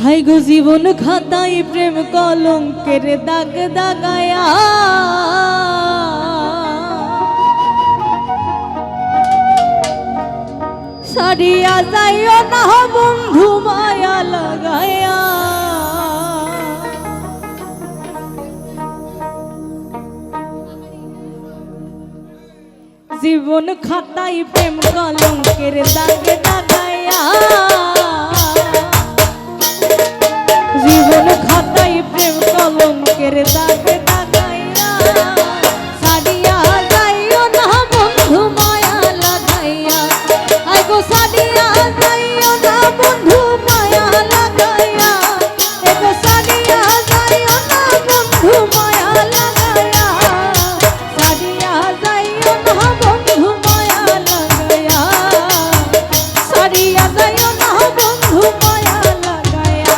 high গো জীবন খাতায় প্রেম কলঙ্কের দাগ দাগায়া সারিয়া যাইও না বন্ধু মায়া লাগায়া জীবন খাতায় প্রেম কলঙ্কের দাগ দাগায়া জীবন খাতায় প্রেম কলঙ্কের দাগ দাগাইয়া সারিয়া যাইও না বন্ধু মায়া লাগাইয়া আই গো সারিয়া যাইও না বন্ধু মায়া লাগাইয়া এ গো সারিয়া যাইও না বন্ধু মায়া লাগাইয়া সারিয়া যাইও না বন্ধু মায়া লাগাইয়া সারিয়া যাইও না বন্ধু মায়া লাগাইয়া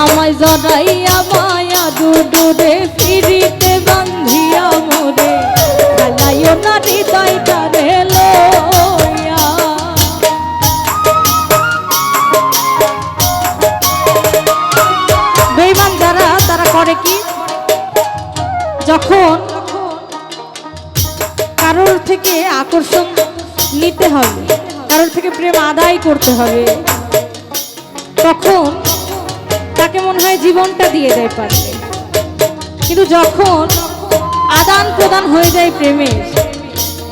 আমায় জড়াইয়া মায়া দুদুরে ফিরিতে বান্ধিয়া মোরে খেলাইও না হৃদয়টা রে লইয়া বেঈমান যারা তারা করে কি যখন কারোর থেকে আকর্ষণ নিতে হবে কারোর থেকে প্রেম আদায় করতে হবে তখন তাকে মনে হয় জীবনটা দিয়ে দেয় পারবে কিন্তু যখন আদান প্রদান হয়ে যায় প্রেমের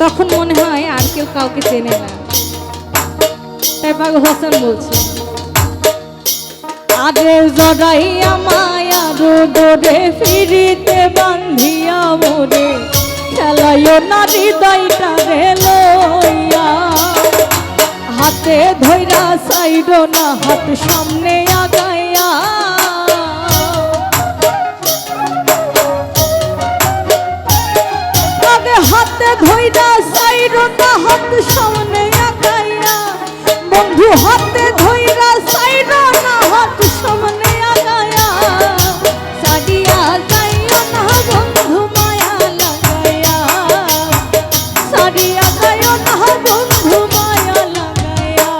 তখন মনে হয় আর কেউ কাউকে চেনে না তাই পাগল হাসান বলছে আগে জড়াইয়া মায়া রোদরে ফিরিতে বান্ধিয়া মোরে খেলাইও না হৃদয়টা রে লইয়া হাতে ধইরা সাইডো না হাত সামনে আগাইয়া আগে হাতে ধইরা সাইডো না হাত সামনে আগাইয়া বন্ধু হাতে ধইরা সাইডো না হাত সামনে আগাইয়া সারিয়া যাইও না বন্ধু মায়া লাগাইয়া সারিয়া যাইও না বন্ধু মায়া লাগাইয়া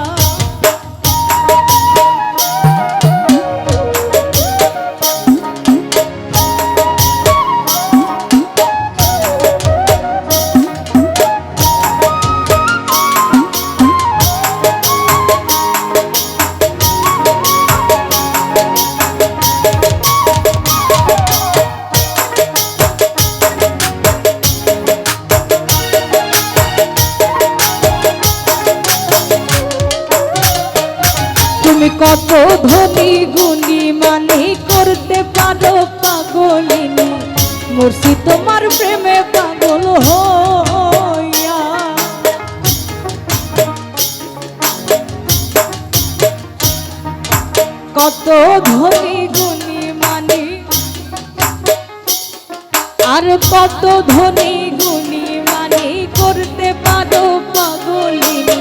তুমি কত ধনী গুণী মানি করতে পারো পাগলিনী মুর্শি তোমার প্রেমে পাগল হইয়া কত ধনী গুণী মানি আর কত ধনী গুণী মানি করতে পারো পাগলিনী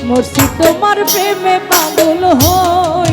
মুর্শি তোমার প্রেমে পাগল হই